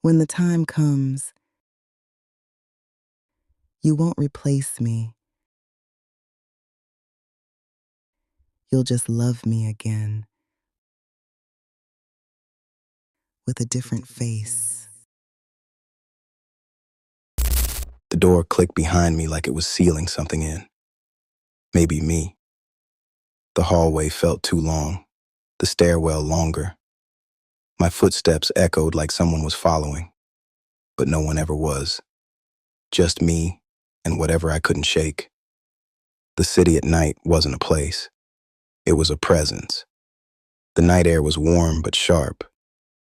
When the time comes, you won't replace me. You'll just love me again with a different face. The door clicked behind me like it was sealing something in. Maybe me. The hallway felt too long, the stairwell longer. My footsteps echoed like someone was following, but no one ever was. Just me and whatever I couldn't shake. The city at night wasn't a place. It was a presence. The night air was warm but sharp.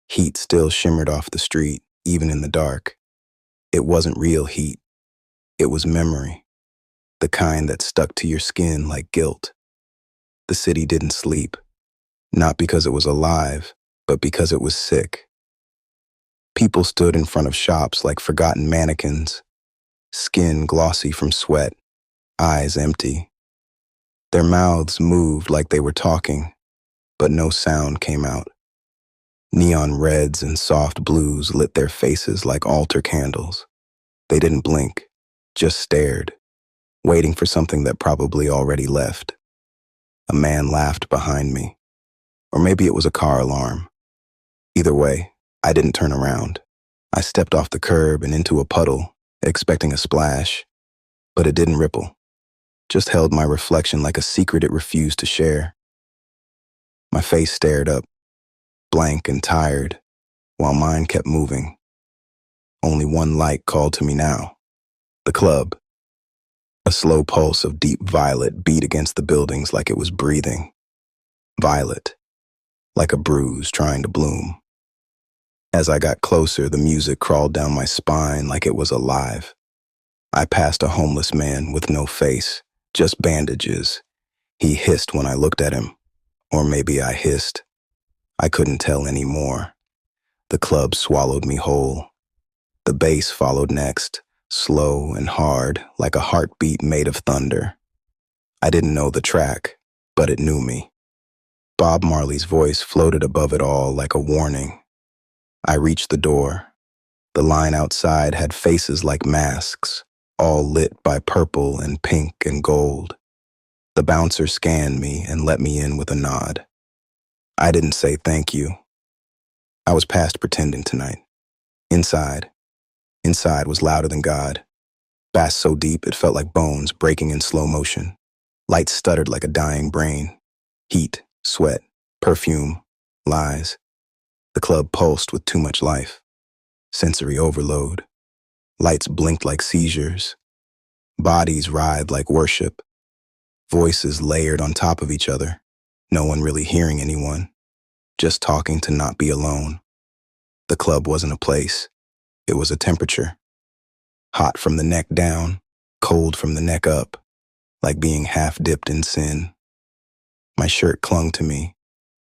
Heat still shimmered off the street, even in the dark. It wasn't real heat. It was memory, the kind that stuck to your skin like guilt. The city didn't sleep, not because it was alive, but because it was sick. People stood in front of shops like forgotten mannequins, skin glossy from sweat, eyes empty. Their mouths moved like they were talking, but no sound came out. Neon reds and soft blues lit their faces like altar candles. They didn't blink, just stared, waiting for something that probably already left. A man laughed behind me. Or maybe it was a car alarm. Either way, I didn't turn around. I stepped off the curb and into a puddle, expecting a splash, but it didn't ripple. Just held my reflection like a secret it refused to share. My face stared up, blank and tired, while mine kept moving. Only one light called to me now. The club. A slow pulse of deep violet beat against the buildings like it was breathing. Violet, like a bruise trying to bloom. As I got closer, the music crawled down my spine like it was alive. I passed a homeless man with no face, just bandages. He hissed when I looked at him. Or maybe I hissed. I couldn't tell anymore. The club swallowed me whole. The bass followed next, slow and hard, like a heartbeat made of thunder. I didn't know the track, but it knew me. Bob Marley's voice floated above it all like a warning. I reached the door. The line outside had faces like masks, all lit by purple and pink and gold. The bouncer scanned me and let me in with a nod. I didn't say thank you. I was past pretending tonight. Inside was louder than God. Bass so deep it felt like bones breaking in slow motion. Lights stuttered like a dying brain. Heat, sweat, perfume, lies. The club pulsed with too much life. Sensory overload. Lights blinked like seizures. Bodies writhed like worship. Voices layered on top of each other. No one really hearing anyone. Just talking to not be alone. The club wasn't a place. It was a temperature. Hot from the neck down, cold from the neck up, like being half dipped in sin. My shirt clung to me,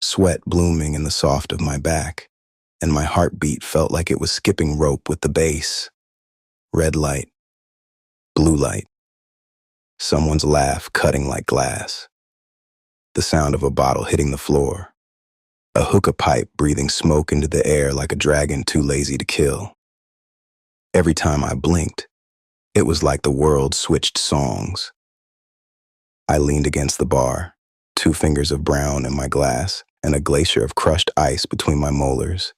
sweat blooming in the soft of my back, and my heartbeat felt like it was skipping rope with the bass. Red light, blue light, someone's laugh cutting like glass. The sound of a bottle hitting the floor. A hookah pipe breathing smoke into the air like a dragon too lazy to kill. Every time I blinked, it was like the world switched songs. I leaned against the bar, 2 fingers of brown in my glass and a glacier of crushed ice between my molars.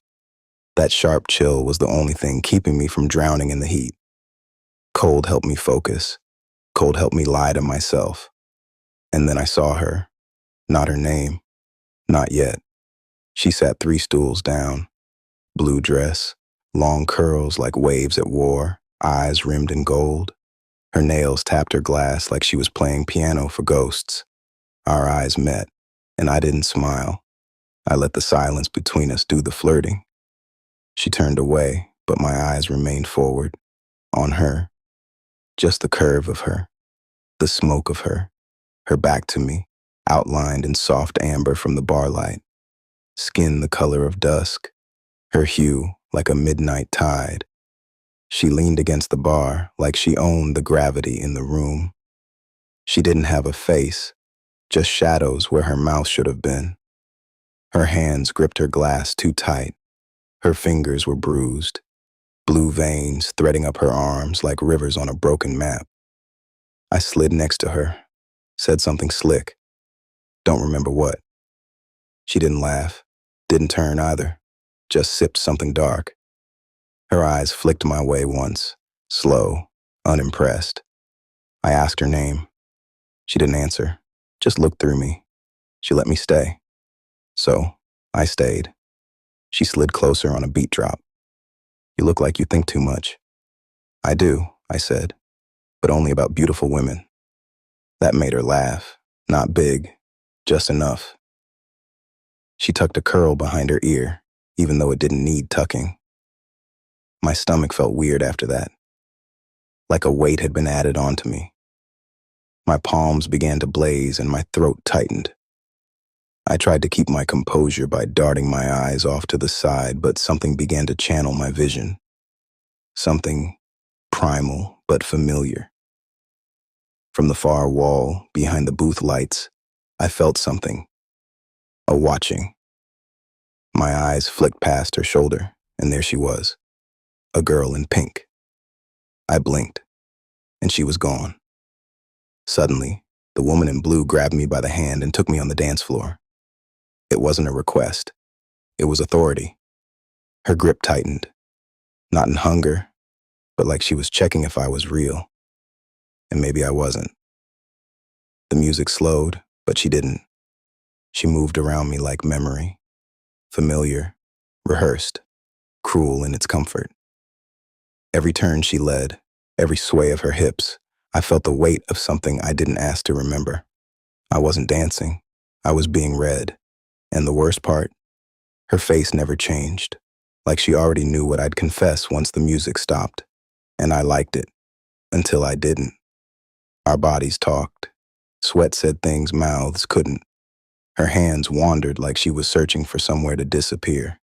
That sharp chill was the only thing keeping me from drowning in the heat. Cold helped me focus. Cold helped me lie to myself. And then I saw her. Not her name. Not yet. She sat 3 stools down. Blue dress, long curls like waves at war, eyes rimmed in gold. Her nails tapped her glass like she was playing piano for ghosts. Our eyes met, and I didn't smile. I let the silence between us do the flirting. She turned away, but my eyes remained forward, on her. Just the curve of her, the smoke of her back to me, outlined in soft amber from the bar light. Skin the color of dusk, her hue like a midnight tide. She leaned against the bar like she owned the gravity in the room. She didn't have a face, just shadows where her mouth should have been. Her hands gripped her glass too tight. Her fingers were bruised. blue veins threading up her arms like rivers on a broken map. I slid next to her, said something slick, don't remember what. She didn't laugh, didn't turn either, just sipped something dark. Her eyes flicked my way once, slow, unimpressed. I asked her name. She didn't answer, just looked through me. She let me stay. So, I stayed. She slid closer on a beat drop. You look like you think too much. I do, I said, but only about beautiful women. That made her laugh, not big, just enough. She tucked a curl behind her ear, even though it didn't need tucking. My stomach felt weird after that, like a weight had been added onto me. My palms began to blaze and my throat tightened. I tried to keep my composure by darting my eyes off to the side, but something began to channel my vision. Something primal but familiar. From the far wall, behind the booth lights, I felt something. A watching. My eyes flicked past her shoulder, and there she was. A girl in pink. I blinked, and she was gone. Suddenly, the woman in blue grabbed me by the hand and took me on the dance floor. It wasn't a request. It was authority. Her grip tightened. Not in hunger, but like she was checking if I was real. And maybe I wasn't. The music slowed, but she didn't. She moved around me like memory. Familiar, rehearsed, cruel in its comfort. Every turn she led, every sway of her hips, I felt the weight of something I didn't ask to remember. I wasn't dancing. I was being read. And the worst part, her face never changed, like she already knew what I'd confess once the music stopped. And I liked it, until I didn't. Our bodies talked. Sweat said things mouths couldn't. Her hands wandered like she was searching for somewhere to disappear.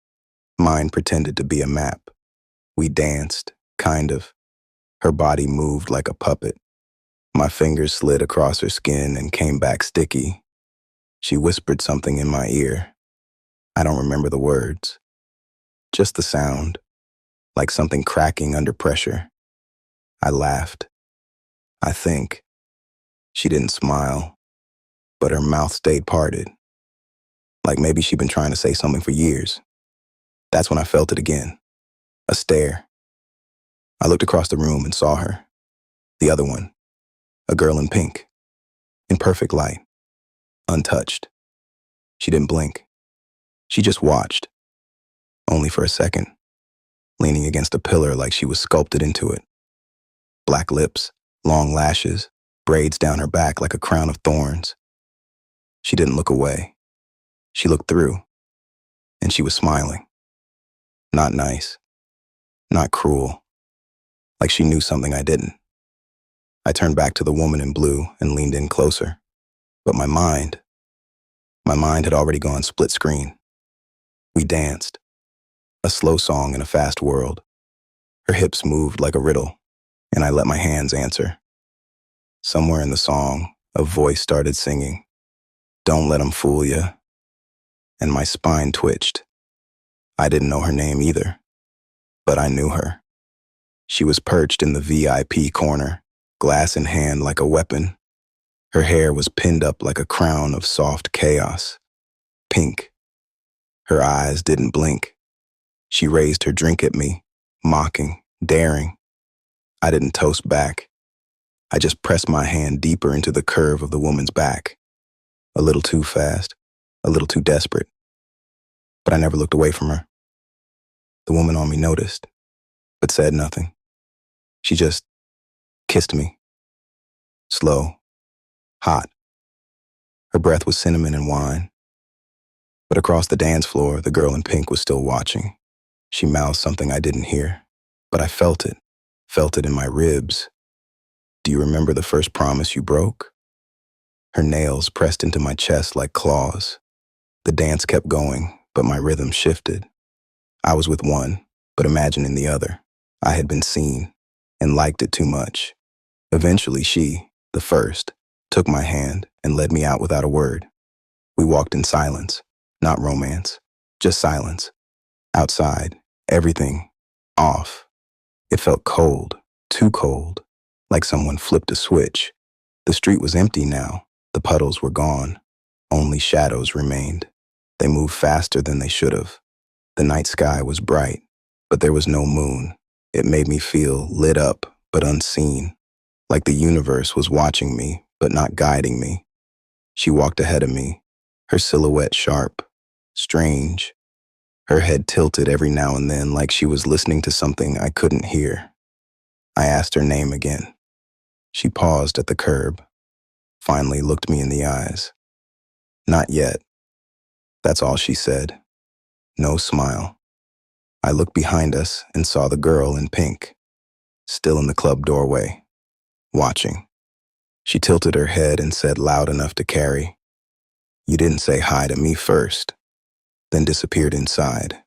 Mine pretended to be a map. We danced, kind of. Her body moved like a puppet. My fingers slid across her skin and came back sticky. She whispered something in my ear. I don't remember the words. Just the sound, like something cracking under pressure. I laughed. I think. She didn't smile, but her mouth stayed parted. Like maybe she'd been trying to say something for years. That's when I felt it again. A stare. I looked across the room and saw her. The other one. A girl in pink. In perfect light. Untouched. She didn't blink. She just watched. Only for a second. Leaning against a pillar like she was sculpted into it. Black lips, long lashes, braids down her back like a crown of thorns. She didn't look away. She looked through. And she was smiling. Not nice. Not cruel. Like she knew something I didn't. I turned back to the woman in blue and leaned in closer. But my mind had already gone split screen. We danced. A slow song in a fast world. Her hips moved like a riddle, and I let my hands answer. Somewhere in the song, a voice started singing, "Don't let 'em fool ya," and my spine twitched. I didn't know her name either, but I knew her. She was perched in the VIP corner, glass in hand like a weapon. Her hair was pinned up like a crown of soft chaos. Pink. Her eyes didn't blink. She raised her drink at me, mocking, daring. I didn't toast back. I just pressed my hand deeper into the curve of the woman's back. A little too fast, a little too desperate. But I never looked away from her. The woman on me noticed, but said nothing. She just kissed me. Slow, hot. Her breath was cinnamon and wine. But across the dance floor, the girl in pink was still watching. She mouthed something I didn't hear, but I felt it in my ribs. Do you remember the first promise you broke? Her nails pressed into my chest like claws. The dance kept going, but my rhythm shifted. I was with one, but imagining the other. I had been seen and liked it too much. Eventually she, the first, took my hand and led me out without a word. We walked in silence, not romance, just silence. Outside, everything off. It felt cold, too cold, like someone flipped a switch. The street was empty now. The puddles were gone. Only shadows remained. They moved faster than they should have. The night sky was bright, but there was no moon. It made me feel lit up, but unseen, like the universe was watching me, but not guiding me. She walked ahead of me, her silhouette sharp, strange, her head tilted every now and then like she was listening to something I couldn't hear. I asked her name again. She paused at the curb, finally looked me in the eyes. Not yet. That's all she said. No smile. I looked behind us and saw the girl in pink, still in the club doorway, watching. She tilted her head and said loud enough to carry, "You didn't say hi to me first," then disappeared inside.